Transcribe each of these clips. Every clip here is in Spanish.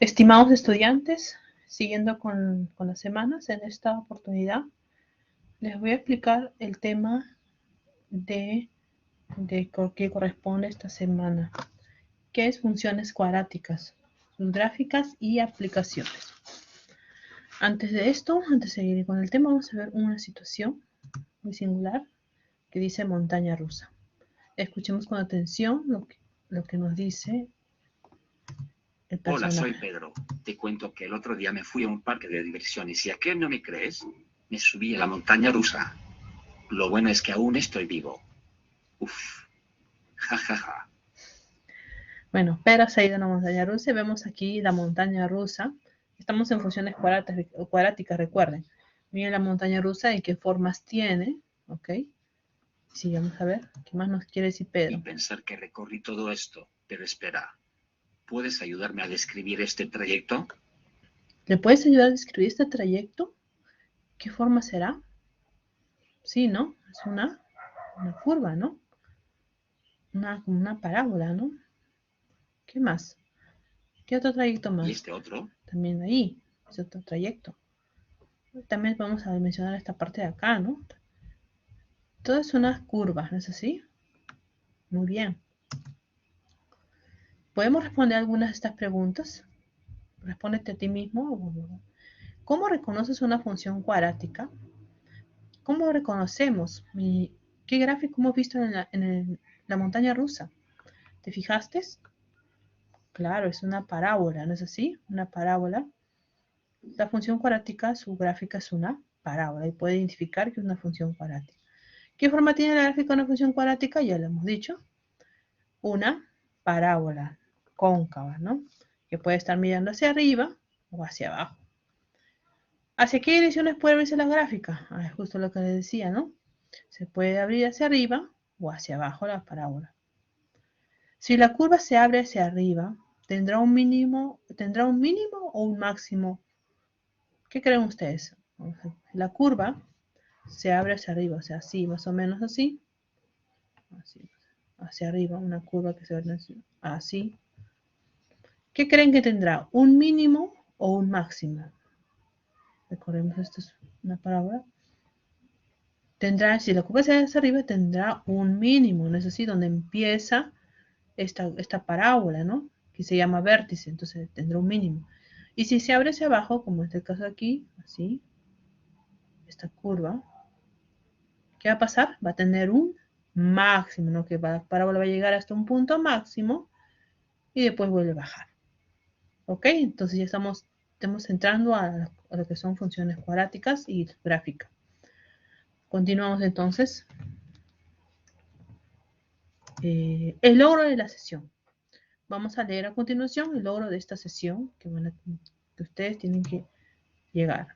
Estimados estudiantes, siguiendo con las semanas, en esta oportunidad les voy a explicar el tema que corresponde a esta semana, que es funciones cuadráticas, sus gráficas y aplicaciones. Antes de esto, antes de seguir con el tema, vamos a ver una situación muy singular que dice montaña rusa. Escuchemos con atención lo que nos dice el personaje. Hola, soy Pedro. Te cuento que el otro día me fui a un parque de diversiones y ¿a qué no me crees? Me subí a la montaña rusa. Lo bueno es que aún estoy vivo. Uf. Ja, ja, ja. Bueno, Pedro se ha ido a la montaña rusa y vemos aquí la montaña rusa. Estamos en funciones cuadráticas, recuerden. Miren la montaña rusa y qué formas tiene, ¿ok? Sí, vamos a ver, ¿qué más nos quiere decir Pedro? Y pensar que recorrí todo esto. Pero espera, ¿puedes ayudarme a describir este trayecto? ¿Le puedes ayudar a describir este trayecto? ¿Qué forma será? Sí, ¿no? Es una curva, ¿no? Una parábola, ¿no? ¿Qué más? ¿Qué otro trayecto más? ¿Y este otro? También ahí, es otro trayecto. También vamos a mencionar esta parte de acá, ¿no? Todas son unas curvas, ¿no es así? Muy bien. ¿Podemos responder algunas de estas preguntas? Respóndete a ti mismo. ¿Cómo reconoces una función cuadrática? ¿Cómo reconocemos? ¿Qué gráfico hemos visto en la montaña rusa? ¿Te fijaste? Claro, es una parábola, ¿no es así? Una parábola. La función cuadrática, su gráfica es una parábola y puede identificar que es una función cuadrática. ¿Qué forma tiene la gráfica de una función cuadrática? Ya lo hemos dicho. Una parábola cóncava, ¿no? Que puede estar mirando hacia arriba o hacia abajo. ¿Hacia qué direcciones puede abrirse la gráfica? Es justo lo que les decía, ¿no? Se puede abrir hacia arriba o hacia abajo la parábola. Si la curva se abre hacia arriba, ¿tendrá un mínimo o un máximo? ¿Qué creen ustedes? La curva se abre hacia arriba, o sea, así, más o menos así. Así, hacia arriba, una curva que se abre así. ¿Qué creen que tendrá? ¿Un mínimo o un máximo? Recordemos, esto es una parábola. Tendrá, si la curva se abre hacia arriba, tendrá un mínimo, ¿no es así? Donde empieza esta parábola, ¿no? Que se llama vértice, entonces tendrá un mínimo. Y si se abre hacia abajo, como en este caso aquí, así, esta curva, ¿qué va a pasar? Va a tener un máximo, ¿no? Que la parábola va a llegar hasta un punto máximo y después vuelve a bajar. ¿Ok? Entonces ya estamos entrando a lo que son funciones cuadráticas y gráficas. Continuamos entonces. El logro de la sesión. Vamos a leer a continuación el logro de esta sesión que ustedes tienen que llegar.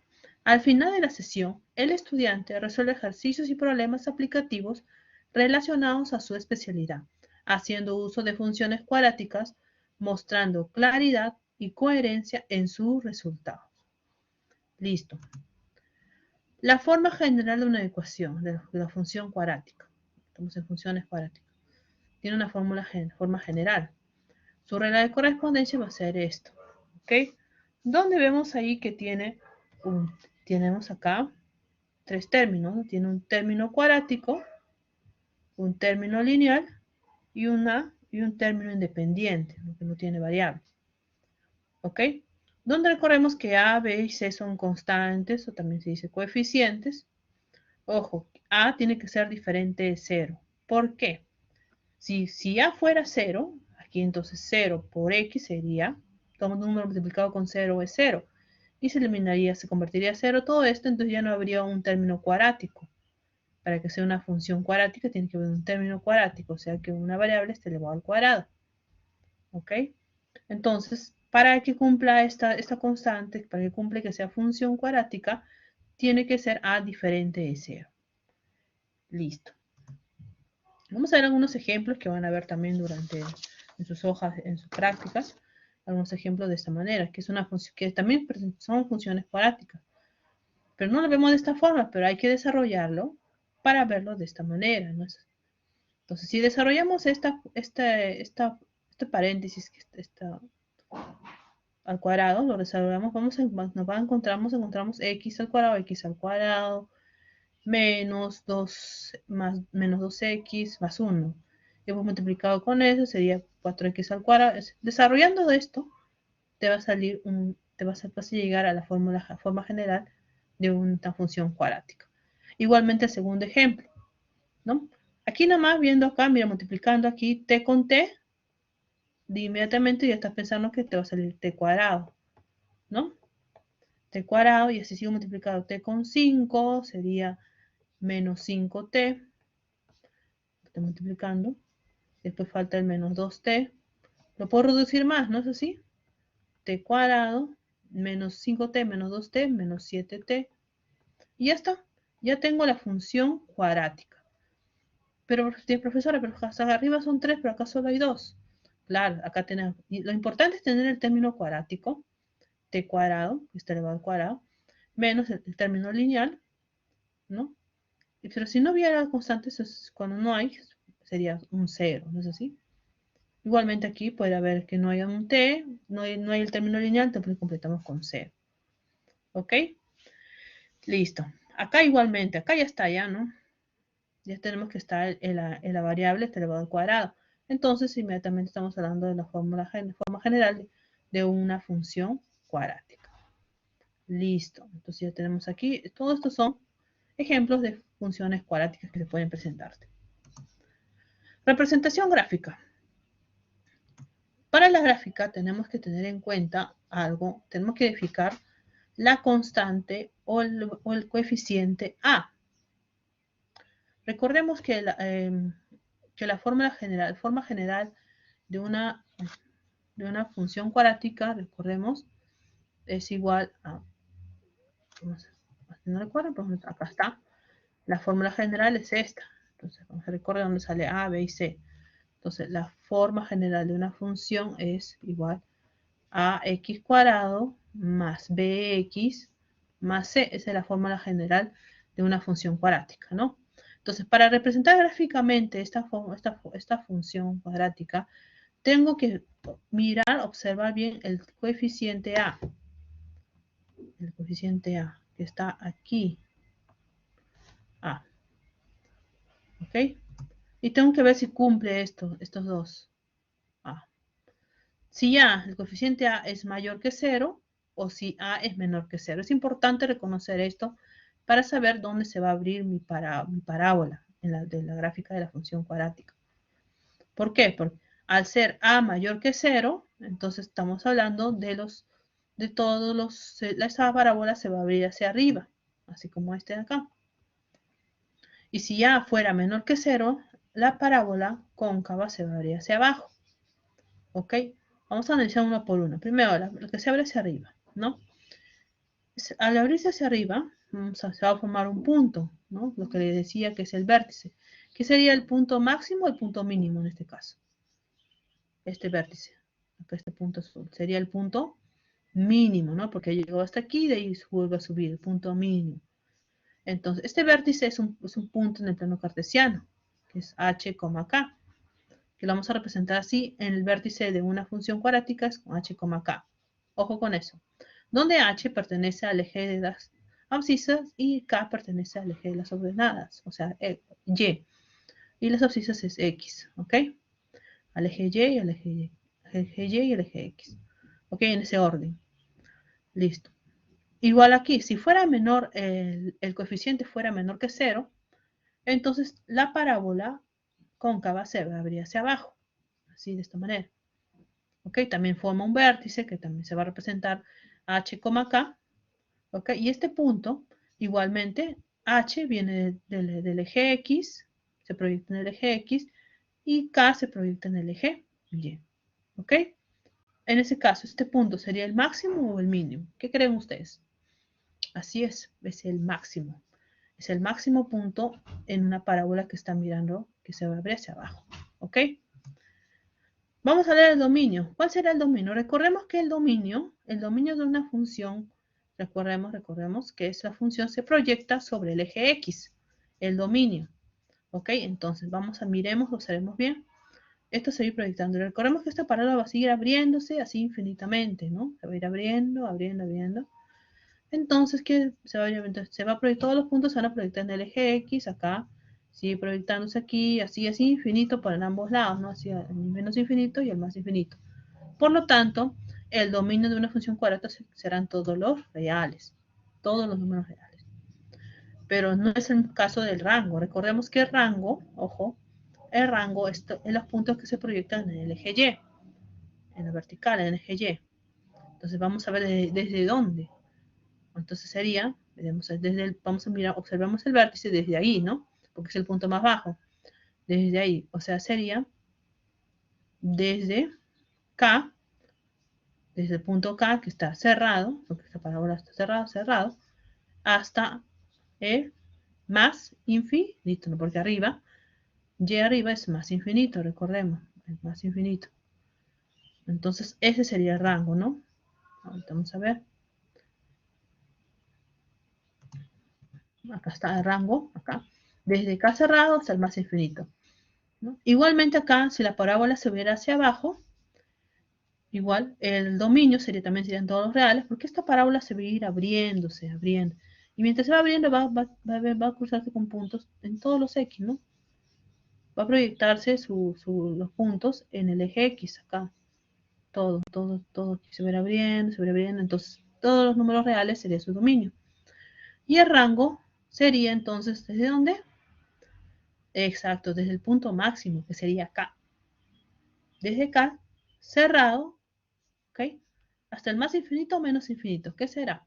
Al final de la sesión, el estudiante resuelve ejercicios y problemas aplicativos relacionados a su especialidad, haciendo uso de funciones cuadráticas, mostrando claridad y coherencia en sus resultados. Listo. La forma general de una ecuación, de la función cuadrática. Estamos en funciones cuadráticas. Tiene una forma general. Su regla de correspondencia va a ser esto. ¿Ok? Donde vemos ahí que tenemos acá tres términos, ¿no? Tiene un término cuadrático, un término lineal y un término independiente, ¿no? Que no tiene variable. ¿Ok? Donde recordemos que A, B y C son constantes, o también se dice coeficientes. Ojo, A tiene que ser diferente de 0. ¿Por qué? Si A fuera 0, aquí entonces 0 por X sería, todo un número multiplicado con 0 es 0. Y se eliminaría, se convertiría a 0 todo esto, entonces ya no habría un término cuadrático. Para que sea una función cuadrática tiene que haber un término cuadrático, o sea que una variable esté elevado al cuadrado. ¿Ok? Entonces, para que cumpla esta constante, para que cumpla que sea función cuadrática, tiene que ser A diferente de 0. Listo. Vamos a ver algunos ejemplos que van a ver también en sus hojas, en sus prácticas, algunos ejemplos de esta manera, que es una función que también son funciones cuadráticas. Pero no lo vemos de esta forma, pero hay que desarrollarlo para verlo de esta manera, ¿no? Entonces, si desarrollamos este paréntesis, al cuadrado, lo desarrollamos, encontramos x al cuadrado, menos 2 más menos 2x más 1. Hemos multiplicado con eso, sería 4x al cuadrado. Desarrollando esto, te va a salir te vas a llegar a la forma general de una función cuadrática. Igualmente el segundo ejemplo, ¿no? Aquí nomás viendo acá, mira, multiplicando aquí t con t, de inmediatamente ya estás pensando que te va a salir t cuadrado, ¿no? T cuadrado, y así sigo multiplicando t con 5, sería menos 5t, estoy multiplicando, después falta el menos 2t, lo puedo reducir más, ¿no es así? T cuadrado, menos 5t, menos 2t, menos 7t, y ya está, ya tengo la función cuadrática. Pero, profesora, pero hasta arriba son 3, pero acá solo hay 2. Claro, acá tenemos, y lo importante es tener el término cuadrático, t cuadrado, está elevado al cuadrado, menos el término lineal, ¿no? Pero si no hubiera constantes, cuando no hay, sería un 0, ¿no es así? Igualmente aquí puede haber que no haya un t, no hay el término lineal, entonces completamos con 0. ¿Ok? Listo. Acá igualmente, acá ya está, ya, ¿no? Ya tenemos que estar en la variable elevado al cuadrado. Entonces, inmediatamente estamos hablando de la forma general de una función cuadrática. Listo. Entonces ya tenemos aquí, todos estos son ejemplos de funciones cuadráticas que se pueden presentarte. Representación gráfica. Para la gráfica tenemos que tener en cuenta algo, tenemos que identificar la constante o el coeficiente A. Recordemos que la forma general de una función cuadrática, recordemos, es igual a, no recuerdo, pero acá está, la fórmula general es esta. Entonces, vamos a recordar dónde sale A, B y C. Entonces, la forma general de una función es igual a x cuadrado más bx más c. Esa es la fórmula general de una función cuadrática, ¿no? Entonces, para representar gráficamente esta función cuadrática, tengo que mirar, observar bien el coeficiente A. El coeficiente A, que está aquí. A. ¿Ok? Y tengo que ver si cumple estos dos. A. Si A, el coeficiente A es mayor que 0, o si A es menor que 0. Es importante reconocer esto para saber dónde se va a abrir mi parábola de la gráfica de la función cuadrática. ¿Por qué? Porque al ser A mayor que 0, entonces estamos hablando de todos los, esa parábola se va a abrir hacia arriba, así como este de acá. Y si A fuera menor que 0, la parábola cóncava se va a abrir hacia abajo. ¿Ok? Vamos a analizar uno por uno. Primero, lo que se abre hacia arriba, ¿no? Al abrirse hacia arriba, se va a formar un punto, ¿no? Lo que le decía que es el vértice. ¿Qué sería el punto máximo o el punto mínimo en este caso? Este vértice. Acá este punto azul. Sería el punto mínimo, ¿no? Porque llegó hasta aquí y de ahí vuelve a subir, el punto mínimo. Entonces, este vértice es un punto en el plano cartesiano, que es h, k, que lo vamos a representar así en el vértice de una función cuadrática es con h, k. Ojo con eso. Donde h pertenece al eje de las abscisas y k pertenece al eje de las ordenadas, o sea, y. Y las abscisas es x, ¿ok? Al eje y, al eje y, y el eje x. ¿Ok? En ese orden. Listo. Igual aquí, si fuera menor, el coeficiente fuera menor que 0, entonces la parábola cóncava se abrir hacia abajo, así de esta manera. ¿Ok? También forma un vértice que también se va a representar h, k. ¿Ok? Y este punto, igualmente, h viene del eje x, se proyecta en el eje x, y k se proyecta en el eje y. ¿Ok? En ese caso, este punto sería el máximo o el mínimo. ¿Qué creen ustedes? Así es el máximo. Es el máximo punto en una parábola que está mirando, que se va a abrir hacia abajo. ¿Ok? Vamos a ver el dominio. ¿Cuál será el dominio? Recordemos que el dominio de una función, recordemos que la función se proyecta sobre el eje X, el dominio. ¿Ok? Entonces, miremos, observemos bien. Esto se va a ir proyectando. Recordemos que esta parábola va a seguir abriéndose así infinitamente, ¿no? Se va a ir abriendo, abriendo, abriendo. Entonces, ¿qué se va a ir? Entonces, se va a proyectar, todos los puntos se van a proyectar en el eje X, acá, sigue proyectándose aquí, así, así, infinito por ambos lados, ¿no? Así, el menos infinito y el más infinito. Por lo tanto, el dominio de una función cuadrada serán todos los reales, todos los números reales. Pero no es el caso del rango. Recordemos que el rango, ojo, el rango es los puntos que se proyectan en el eje Y, en la vertical, en el eje Y. Entonces vamos a ver desde dónde. Entonces sería, vamos a mirar, observamos el vértice desde ahí, ¿no? Porque es el punto más bajo. Desde ahí, o sea, sería desde K, desde el punto K que está cerrado, porque esta parábola está cerrado, hasta el más infinito, ¿no? Porque arriba, Y arriba es más infinito, recordemos, es más infinito. Entonces, ese sería el rango, ¿no? Ahorita vamos a ver. Acá está el rango, acá. Desde K cerrado hasta el más infinito, ¿no? Igualmente acá, si la parábola se hubiera hacia abajo, igual el dominio también serían todos los reales, porque esta parábola se va a ir abriéndose, abriendo. Y mientras se va abriendo, va a cruzarse con puntos en todos los X, ¿no? Va a proyectarse los puntos en el eje X, acá. Todo se va abriendo, entonces todos los números reales sería su dominio. Y el rango sería entonces, ¿desde dónde? Exacto, desde el punto máximo, que sería acá. Desde acá, cerrado, ¿ok? Hasta el más infinito o menos infinito, ¿qué será?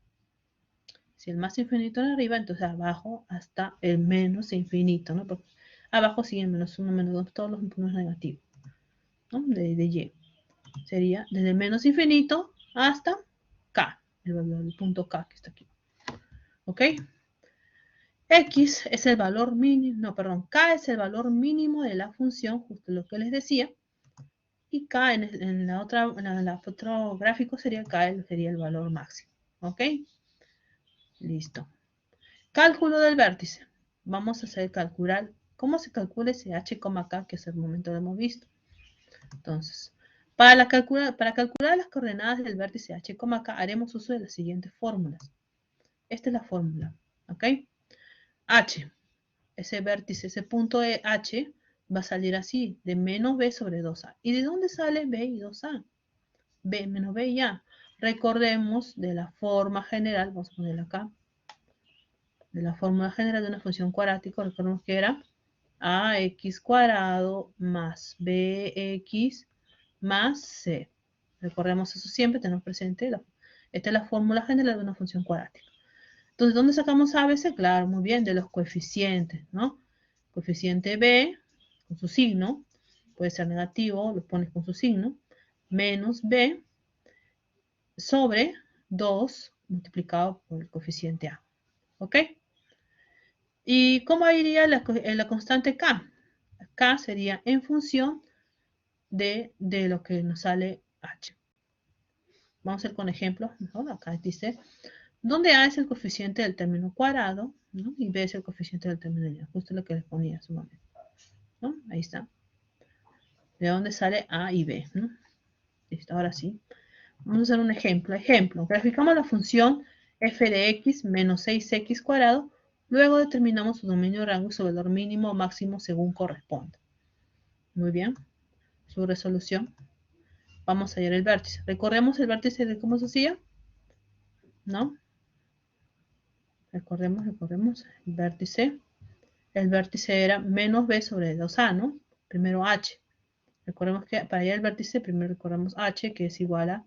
Si el más infinito en arriba, entonces abajo hasta el menos infinito, ¿no? Porque abajo siguen menos 1, menos 2, todos los números negativos, ¿no? De Y. Sería desde el menos infinito hasta K, el punto K que está aquí. ¿Ok? X es el valor mínimo, no, perdón, K es el valor mínimo de la función, justo lo que les decía, y K en otro gráfico sería K, sería el valor máximo. ¿Ok? Listo. Cálculo del vértice. Vamos a hacer calcular, ¿cómo se calcula ese H, K, que hasta el momento lo hemos visto? Entonces, para calcular las coordenadas del vértice H, K, haremos uso de las siguientes fórmulas. Esta es la fórmula, ¿ok? H, ese vértice, ese punto H, va a salir así, de menos B sobre 2A. ¿Y de dónde sale B y 2A? B menos B y A. Recordemos de la forma general, vamos a ponerla acá, de la fórmula general de una función cuadrática, recordemos que era ax cuadrado más bx más c. Recordemos eso siempre, tenemos presente. Esta es la fórmula general de una función cuadrática. Entonces, ¿dónde sacamos a, b, c? Claro, muy bien, de los coeficientes, ¿no? Coeficiente b, con su signo, puede ser negativo, lo pones con su signo, menos b sobre 2 multiplicado por el coeficiente a. ¿Ok? ¿Y cómo iría la constante k? K sería en función de lo que nos sale h. Vamos a ir con ejemplos. ¿No? Acá dice, donde a es el coeficiente del término cuadrado, ¿no? Y b es el coeficiente del término lineal. Justo lo que les ponía hace un momento. ¿No? Ahí está. De dónde sale a y b. ¿No? Listo, ahora sí. Vamos a hacer un ejemplo. Ejemplo, graficamos la función f de x menos 6x cuadrado. Luego determinamos su dominio de rango y su valor mínimo o máximo según corresponda. Muy bien. Su resolución. Vamos a hallar el vértice. ¿Recordemos el vértice de cómo se hacía? ¿No? Recordemos el vértice. El vértice era menos b sobre 2a, ¿no? Primero h. Recordemos que para hallar el vértice, primero recordamos h, que es igual a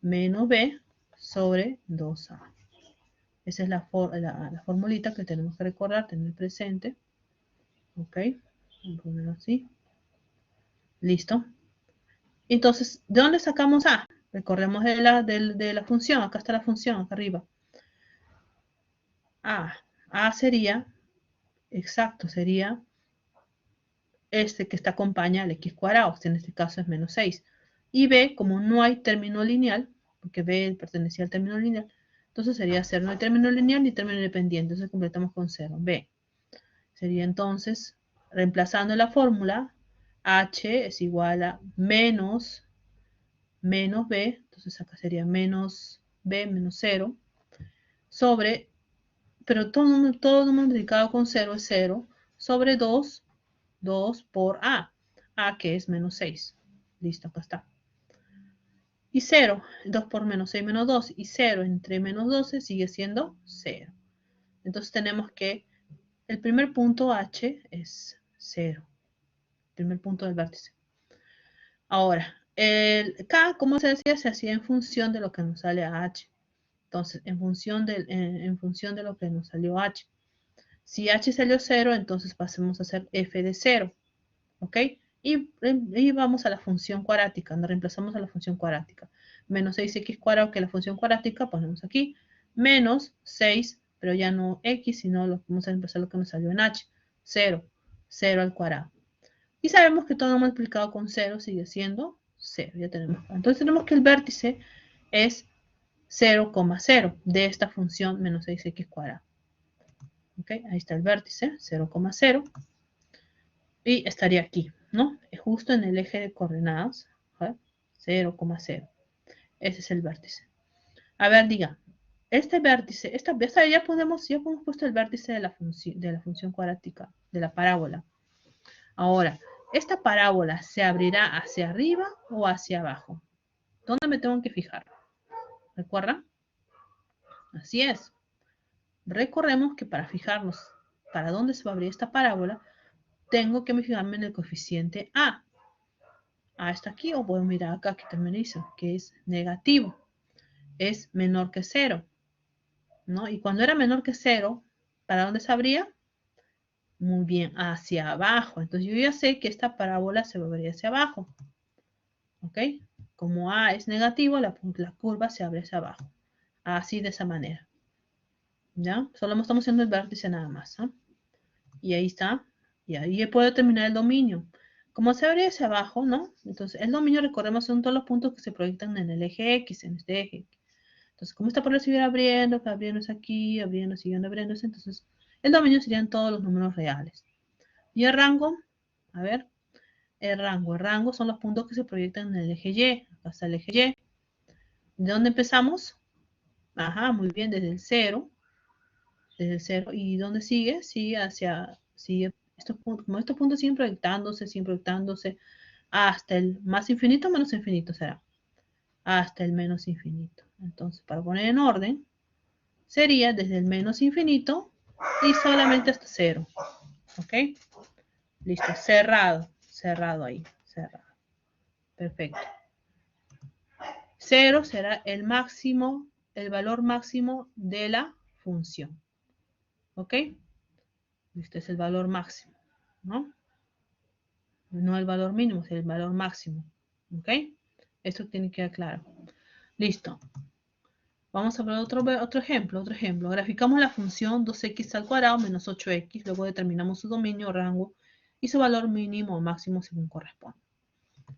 menos b sobre 2a. Esa es la formulita que tenemos que recordar, tener presente. ¿Ok? Vamos a ponerlo así. Listo. Entonces, ¿de dónde sacamos a? Recordemos de la función. Acá está la función, acá arriba. A sería, exacto, sería este que está acompaña al x cuadrado, que en este caso es menos 6. Y b, como no hay término lineal, porque b pertenecía al término lineal, entonces sería 0. No hay término lineal ni término independiente, entonces completamos con 0. B sería entonces, reemplazando la fórmula, h es igual a menos b, entonces acá sería menos b menos 0, sobre, pero todo multiplicado con 0 es 0, sobre 2 por a que es menos 6. Listo, acá está. Y 0, 2 por menos 6 menos 2, y 0 entre menos 12 sigue siendo 0. Entonces tenemos que el primer punto h es 0, el primer punto del vértice. Ahora, el K, como se decía, se hacía en función de lo que nos sale a H. Entonces, en función de lo que nos salió H. Si H salió 0, entonces pasemos a hacer F de 0. ¿Ok? Y vamos a la función cuadrática. Nos reemplazamos a la función cuadrática. Menos 6x cuadrado, que es la función cuadrática, ponemos aquí. Menos 6, pero ya no x, sino vamos a reemplazar lo que nos salió en H. 0. 0 al cuadrado. Y sabemos que todo multiplicado con 0 sigue siendo 0. Ya tenemos. Entonces tenemos que el vértice es 0,0 de esta función menos 6x cuadrado. ¿Ok? Ahí está el vértice, 0,0. Y estaría aquí, ¿no? Justo en el eje de coordenadas. 0,0. Ese es el vértice. A ver, diga. Este vértice, ya hemos puesto el vértice de la función cuadrática, de la parábola. Ahora, ¿esta parábola se abrirá hacia arriba o hacia abajo? ¿Dónde me tengo que fijar? ¿Recuerdan? Así es. Recordemos que para fijarnos para dónde se va a abrir esta parábola, tengo que fijarme en el coeficiente A. A está aquí, o puedo mirar acá, que también dice, que es negativo. Es menor que 0. ¿No? Y cuando era menor que 0, ¿para dónde se abría? Muy bien, hacia abajo. Entonces yo ya sé que esta parábola se va a abrir hacia abajo. ¿Ok? Como A es negativo, la curva se abre hacia abajo. Así, de esa manera. ¿Ya? Solo estamos haciendo el vértice nada más. ¿eh? Y ahí está. Y ahí puedo terminar el dominio. Como se abre hacia abajo, ¿no? Entonces, el dominio, recordemos, son todos los puntos que se proyectan en el eje X, en este eje. Entonces, como esta por seguir abriéndose aquí, abriendo, siguiendo abriéndose, entonces, el dominio serían todos los números reales. Y el rango, a ver, el rango son los puntos que se proyectan en el eje Y. Acá está el eje Y. ¿De dónde empezamos? Ajá, muy bien, desde el 0. Desde el 0. ¿Y dónde sigue? Sigue como estos puntos siguen proyectándose hasta el más infinito o menos infinito será. Hasta el menos infinito. Entonces, para poner en orden, sería desde el menos infinito y solamente hasta 0. ¿Ok? Listo, cerrado ahí, cerrado. Perfecto. 0 será el máximo, el valor máximo de la función. ¿Ok? Este es el valor máximo, ¿no? No el valor mínimo, es el valor máximo. ¿Ok? Esto tiene que quedar claro. Listo. Vamos a ver otro ejemplo. Graficamos la función 2x al cuadrado menos 8x. Luego determinamos su dominio, rango y su valor mínimo o máximo según corresponde.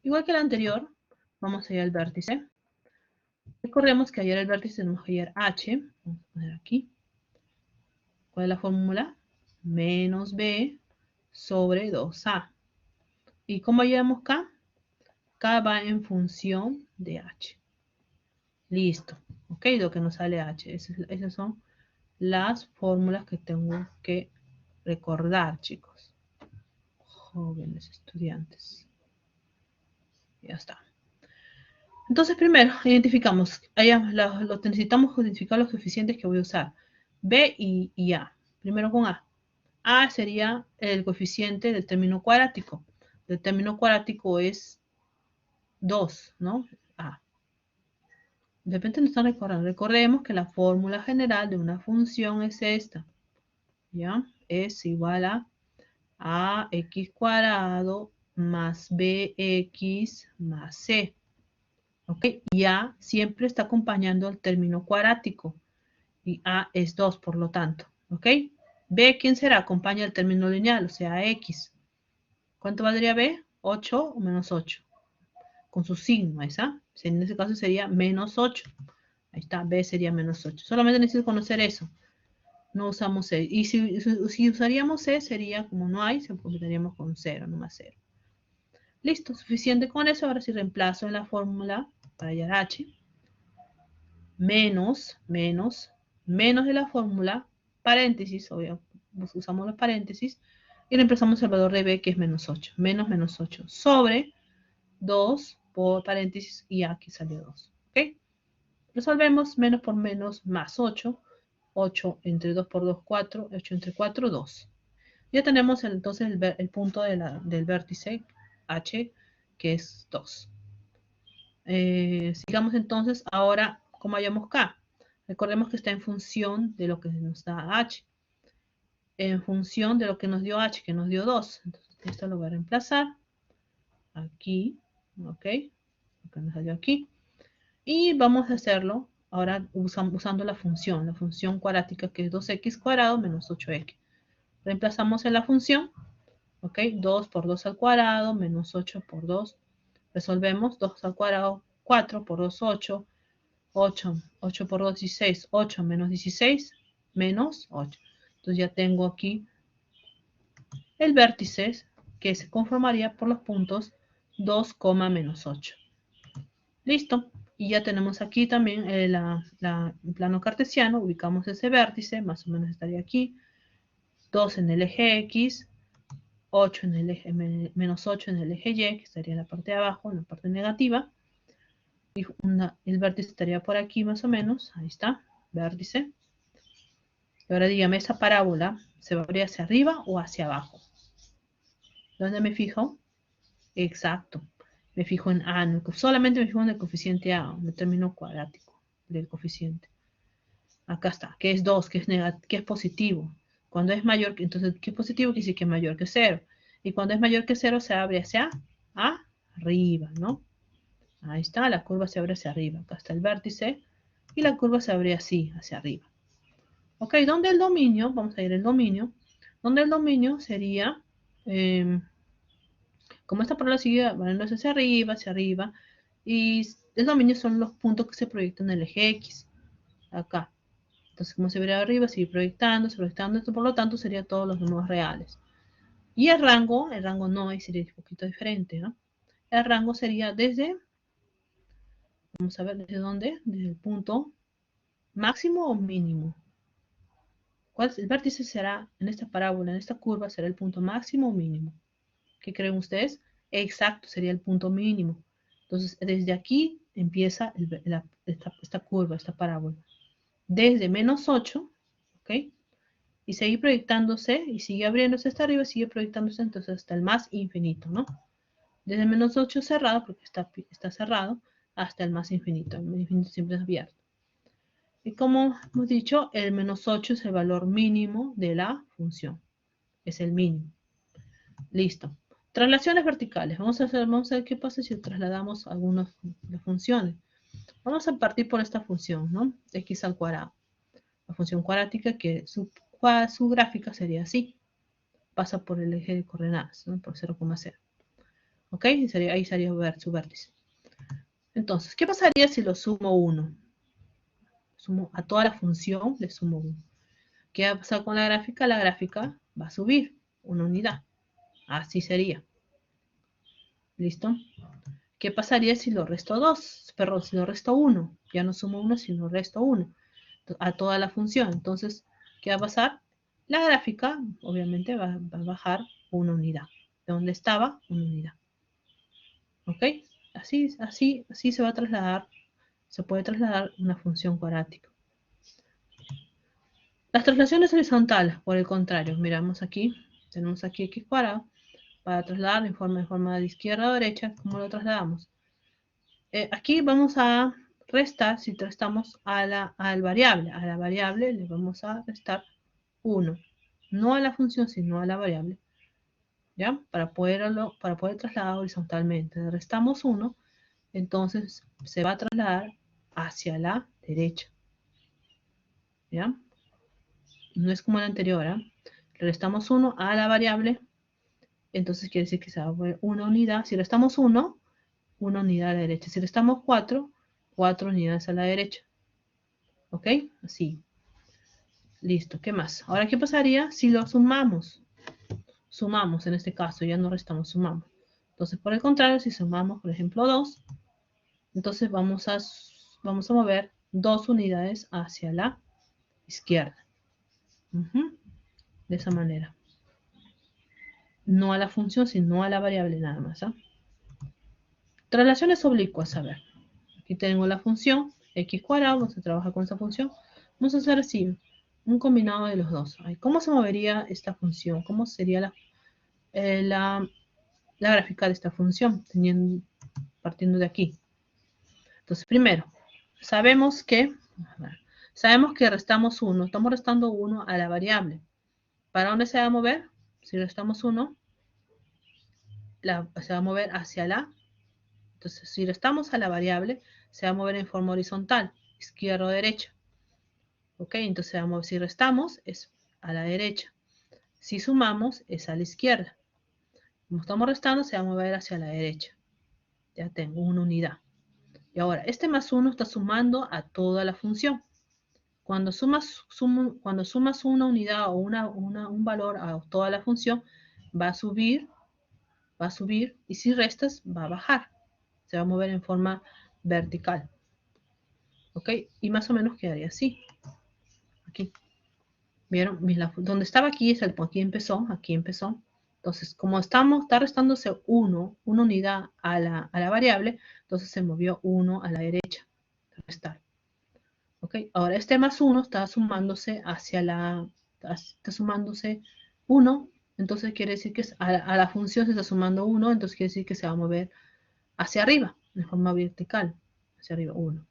Igual que el anterior, vamos a ir al vértice. Recordemos que ayer el vértice tenemos que hallar h. Vamos a poner aquí. ¿Cuál es la fórmula? Menos b sobre 2a. ¿Y cómo hallamos k? K va en función de h. Listo. Ok, lo que nos sale h. Esas son las fórmulas que tengo que recordar, chicos. Jóvenes estudiantes. Ya está. Entonces, primero, identificamos. Necesitamos identificar los coeficientes que voy a usar. B y A. Primero con A. A sería el coeficiente del término cuadrático. El término cuadrático es 2, ¿no? A. De repente no están recordando. Recordemos que la fórmula general de una función es esta. ¿Ya? Es igual a x cuadrado más bx más c. ¿Ok? Y a siempre está acompañando el término cuadrático. Y a es 2, por lo tanto. ¿Ok? B, ¿quién será? Acompaña el término lineal, o sea, x. ¿Cuánto valdría b? 8 o menos 8. Con su signo, ¿esa? En ese caso sería menos 8. Ahí está, b sería menos 8. Solamente necesito conocer eso. No usamos C. Y si usaríamos C, sería como no hay, se completaríamos con 0, no más 0. Listo, suficiente con eso. Ahora sí reemplazo en la fórmula para hallar h. Menos de la fórmula, paréntesis, obvio, usamos los paréntesis, y reemplazamos el valor de b, que es menos 8. Menos 8 sobre 2 por paréntesis, y aquí salió 2. ¿Ok? Resolvemos menos por menos más 8. 8 entre 2 por 2, 4. 8 entre 4, 2. Ya tenemos entonces el punto del vértice h, que es 2. Sigamos entonces ahora como hallamos k. Recordemos que está en función de lo que nos da h. En función de lo que nos dio h, que nos dio 2. Entonces esto lo voy a reemplazar. Aquí. ¿Ok? Lo que nos salió aquí. Y vamos a hacerlo ahora usando la función cuadrática, que es 2x cuadrado menos 8x. Reemplazamos en la función. ¿Ok? 2 por 2 al cuadrado menos 8 por 2. Resolvemos 2 al cuadrado, 4 por 2, 8. 8 por 2, 16. 8 menos 16, menos 8. Entonces ya tengo aquí el vértice que se conformaría por los puntos 2, menos 8. Listo. Y ya tenemos aquí también el plano cartesiano. Ubicamos ese vértice, más o menos estaría aquí. 2 en el eje X, 8 en el eje, menos 8 en el eje Y, que estaría en la parte de abajo, en la parte negativa. Y el vértice estaría por aquí más o menos. Ahí está, vértice. Y ahora dígame, ¿esa parábola se va a abrir hacia arriba o hacia abajo? ¿Dónde me fijo? Exacto. Me fijo en A. Solamente me fijo en el coeficiente A, en el término cuadrático del coeficiente. Acá está, que es 2, que es positivo. Cuando es mayor, entonces, ¿qué es positivo? Quiere decir que es mayor que 0. Y cuando es mayor que 0, se abre hacia arriba, ¿no? Ahí está, la curva se abre hacia arriba. Acá está el vértice. Y la curva se abre así, hacia arriba. Ok, ¿dónde el dominio? Vamos a ir al dominio. Donde el dominio sería, como esta palabra sigue valiéndose hacia arriba, y el dominio son los puntos que se proyectan en el eje X, acá. Entonces, como se vería arriba, sigue proyectando, esto por lo tanto sería todos los números reales. Y el rango no, ahí sería un poquito diferente, ¿no? El rango sería desde, vamos a ver, ¿desde dónde? Desde el punto máximo o mínimo. El vértice será, en esta parábola, en esta curva, será el punto máximo o mínimo. ¿Qué creen ustedes? Exacto, sería el punto mínimo. Entonces, desde aquí empieza esta curva, esta parábola. Desde menos 8, ¿ok? Y sigue proyectándose, y sigue abriéndose hasta arriba, sigue proyectándose entonces hasta el más infinito, ¿no? Desde menos 8 cerrado, porque está cerrado, hasta el más infinito. El infinito siempre es abierto. Y como hemos dicho, el menos 8 es el valor mínimo de la función. Es el mínimo. Listo. Traslaciones verticales. Vamos a ver qué pasa si trasladamos algunas funciones. Vamos a partir por esta función, ¿no? X al cuadrado. La función cuadrática, que su gráfica sería así. Pasa por el eje de coordenadas, ¿no? Por 0,0. ¿Ok? Ahí sería su vértice. Entonces, ¿qué pasaría si lo sumo 1? Sumo a toda la función, le sumo 1. ¿Qué va a pasar con la gráfica? La gráfica va a subir una unidad. Así sería. ¿Listo? ¿Qué pasaría si lo resto 2? Perdón, si lo resto 1. Ya no sumo 1, sino resto 1. A toda la función. Entonces, ¿qué va a pasar? La gráfica, obviamente, va a bajar una unidad. ¿De dónde estaba? Una unidad. ¿Ok? Así se va a trasladar, se puede trasladar una función cuadrática. Las traslaciones horizontales, por el contrario, miramos aquí, tenemos aquí x cuadrado, para trasladar en forma de izquierda a derecha, ¿cómo lo trasladamos? Aquí vamos a restar, si restamos a la variable le vamos a restar 1, no a la función, sino a la variable, ¿ya? Para poder trasladar horizontalmente. Le restamos 1, entonces se va a trasladar hacia la derecha, ¿ya? No es como la anterior, ¿eh? Le restamos 1 a la variable, entonces quiere decir que se va a poner una unidad. Si restamos 1, una unidad a la derecha. Si restamos 4, 4 unidades a la derecha. ¿Ok? Así. Listo. ¿Qué más? Ahora, ¿qué pasaría si lo sumamos? Sumamos en este caso, ya no restamos, sumamos. Entonces, por el contrario, si sumamos, por ejemplo, 2, entonces vamos a mover 2 unidades hacia la izquierda. De esa manera. No a la función, sino a la variable nada más. Traslaciones oblicuas, a ver. Aquí tengo la función x cuadrado, vamos a trabajar con esa función. Vamos a hacer así, un combinado de los dos. ¿Cómo se movería esta función? ¿Cómo sería la gráfica de esta función? Partiendo de aquí. Entonces, primero, sabemos que restamos 1. Estamos restando 1 a la variable. ¿Para dónde se va a mover? Si restamos 1, se va a mover hacia la. Entonces, si restamos a la variable, se va a mover en forma horizontal, izquierda o derecha. ¿Ok? Entonces, si restamos, es a la derecha. Si sumamos, es a la izquierda. Como estamos restando, se va a mover hacia la derecha. Ya tengo una unidad. Y ahora, este más 1 está sumando a toda la función. Cuando sumas una unidad o un valor a toda la función, va a subir, y si restas, va a bajar. Se va a mover en forma vertical. ¿Ok? Y más o menos quedaría así. Aquí. ¿Vieron? Donde estaba aquí, aquí empezó. Entonces, como está restándose 1, una unidad a la variable, entonces se movió 1 a la derecha. Restar. ¿Ok? Ahora, este más 1 está sumándose está sumándose 1, entonces quiere decir que a la función se está sumando 1, entonces quiere decir que se va a mover hacia arriba, de forma vertical, hacia arriba, 1.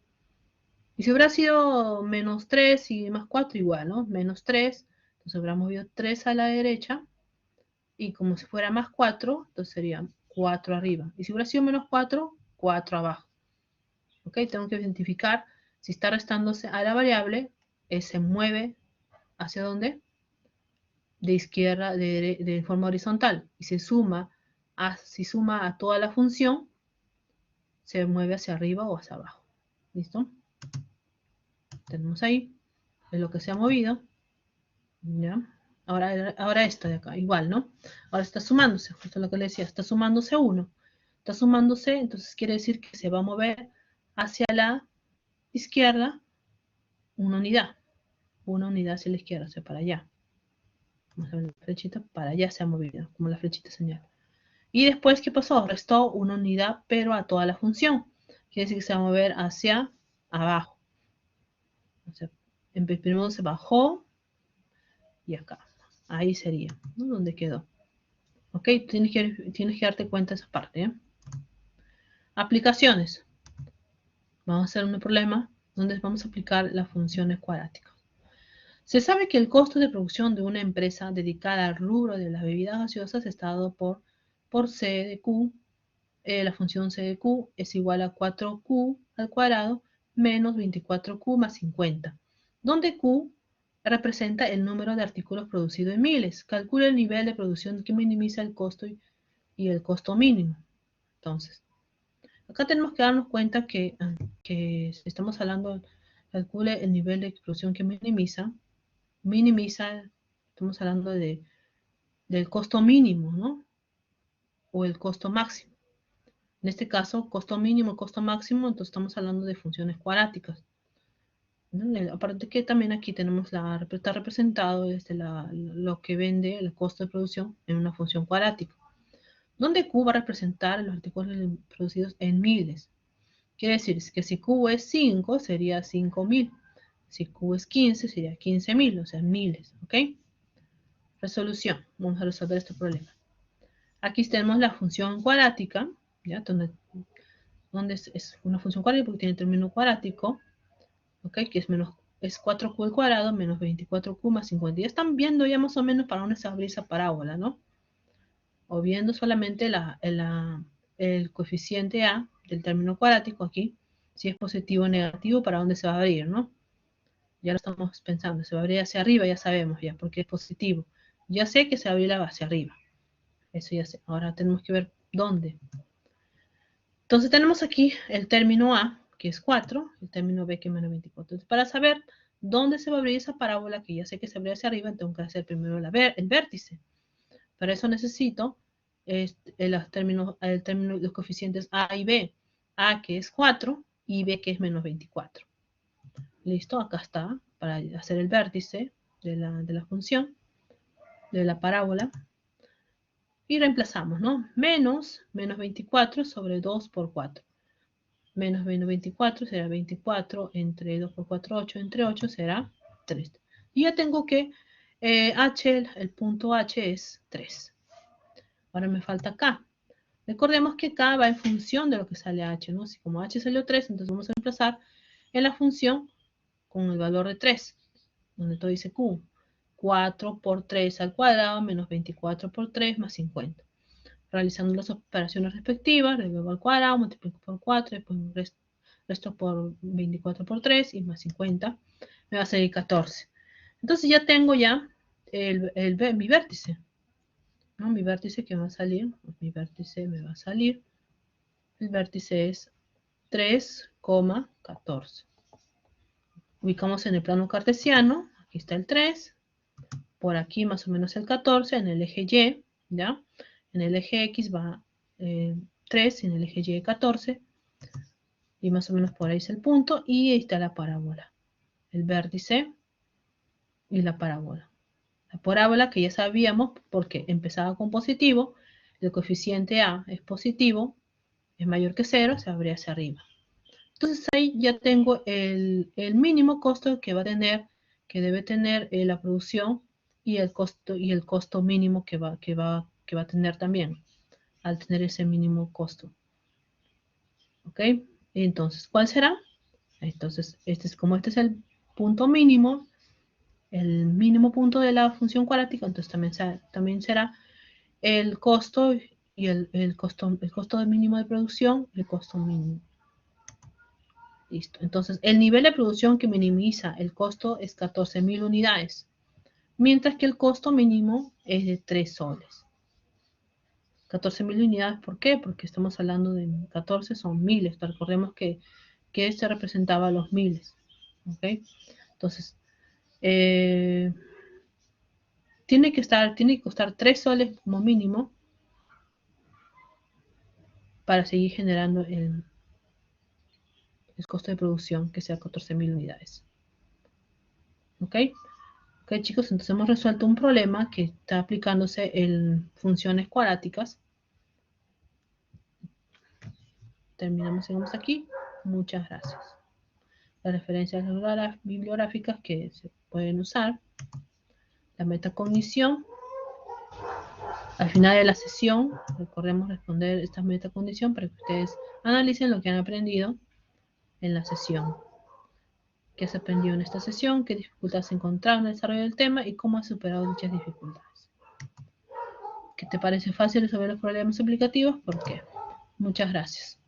Y si hubiera sido menos 3 y más 4, igual, ¿no? Menos 3, entonces hubiera movido 3 a la derecha, y como si fuera más 4, entonces sería 4 arriba. Y si hubiera sido menos 4, 4 abajo. ¿Ok? Tengo que identificar si está restándose a la variable, se mueve hacia dónde? De izquierda, de forma horizontal. Y si suma a toda la función, se mueve hacia arriba o hacia abajo. ¿Listo? Tenemos ahí, es lo que se ha movido. ¿Ya? Ahora esto de acá, igual, ¿no? Ahora está sumándose, justo lo que le decía, está sumándose 1. Está sumándose, entonces quiere decir que se va a mover hacia la izquierda una unidad. Una unidad hacia la izquierda, o sea, para allá. Vamos a ver la flechita, para allá se ha movido, como la flechita señala. Y después, ¿qué pasó? Restó una unidad, pero a toda la función. Quiere decir que se va a mover hacia abajo. O sea, primero se bajó y acá. Ahí sería, ¿no? Donde quedó. ¿Ok? Tienes que darte cuenta de esa parte. ¿eh? Aplicaciones. Vamos a hacer un problema donde vamos a aplicar las funciones cuadráticas. Se sabe que el costo de producción de una empresa dedicada al rubro de las bebidas gaseosas está dado por C de Q. La función C de Q es igual a 4Q al cuadrado menos 24Q más 50, donde Q representa el número de artículos producidos en miles. Calcula el nivel de producción que minimiza el costo y el costo mínimo. Entonces, acá tenemos que darnos cuenta que si estamos hablando, calcule el nivel de producción que minimiza, estamos hablando del costo mínimo, ¿no? O el costo máximo. En este caso, costo mínimo, costo máximo, entonces estamos hablando de funciones cuadráticas. ¿No? Aparte que también aquí tenemos está representado lo que vende el costo de producción en una función cuadrática, donde Q va a representar los artículos producidos en miles. Quiere decir que si Q es 5, sería 5.000. Si Q es 15, sería 15.000, o sea, miles, ¿ok? Resolución. Vamos a resolver este problema. Aquí tenemos la función cuadrática, ¿ya? Donde es una función cuadrática porque tiene término cuadrático, ¿ok? Que es 4Q al cuadrado menos 24Q más 50. Ya están viendo ya más o menos para dónde se va a abrir esa parábola, ¿no? O viendo solamente el coeficiente A del término cuadrático aquí, si es positivo o negativo, para dónde se va a abrir, ¿no? Ya lo estamos pensando, se va a abrir hacia arriba, ya sabemos ya, porque es positivo. Ya sé que se va a abrir hacia arriba. Eso ya sé. Ahora tenemos que ver dónde. Entonces tenemos aquí el término A, que es 4, el término B, que es menos 24. Entonces, para saber dónde se va a abrir esa parábola, que ya sé que se abre hacia arriba, tengo que hacer primero el vértice. Para eso necesito los coeficientes A y B. A que es 4 y B que es menos 24. Listo, acá está, para hacer el vértice de la función, de la parábola. Y reemplazamos, ¿no? Menos 24 sobre 2 por 4. Menos 24 será 24 entre 2 por 4, 8. Entre 8 será 3. Y ya tengo que H, el punto H es 3. Ahora me falta K. Recordemos que K va en función de lo que sale H, ¿no? Si como H salió 3, entonces vamos a reemplazar en la función con el valor de 3, donde todo dice Q. 4 por 3 al cuadrado menos 24 por 3 más 50. Realizando las operaciones respectivas, revuelvo al cuadrado, multiplico por 4, después resto por 24 por 3 y más 50, me va a salir 14. Entonces ya tengo ya mi vértice, ¿no? Mi vértice que va a salir, mi vértice me va a salir, el vértice es 3,14. Ubicamos en el plano cartesiano, aquí está el 3, por aquí más o menos el 14, en el eje Y, ¿ya? En el eje X va 3, en el eje Y 14, y más o menos por ahí es el punto, y ahí está la parábola, el vértice y la parábola. La parábola que ya sabíamos porque empezaba con positivo, el coeficiente A es positivo, es mayor que 0, se abre hacia arriba. Entonces ahí ya tengo el mínimo costo que va a tener, que debe tener la producción y el costo mínimo que va a tener también, al tener ese mínimo costo. ¿Ok? Entonces, ¿cuál será? Entonces, este es el punto mínimo, el mínimo punto de la función cuadrática, entonces también será el costo y el costo mínimo de producción y el costo mínimo. Listo. Entonces, el nivel de producción que minimiza el costo es 14.000 unidades, mientras que el costo mínimo es de 3 soles. 14.000 unidades, ¿por qué? Porque estamos hablando de 14 son miles. Recordemos que este representaba los miles. ¿Ok? Entonces, tiene que costar 3 soles como mínimo para seguir generando el costo de producción, que sea 14.000 unidades. ¿Ok? Ok, chicos, entonces hemos resuelto un problema que está aplicándose en funciones cuadráticas. Seguimos aquí. Muchas gracias. Las referencias bibliográficas que se pueden usar. La metacognición. Al final de la sesión, recordemos responder esta metacognición para que ustedes analicen lo que han aprendido en la sesión. ¿Qué se aprendió en esta sesión? ¿Qué dificultades encontraron en el desarrollo del tema? ¿Y cómo has superado dichas dificultades? ¿Qué te parece fácil resolver los problemas aplicativos? ¿Por qué? Muchas gracias.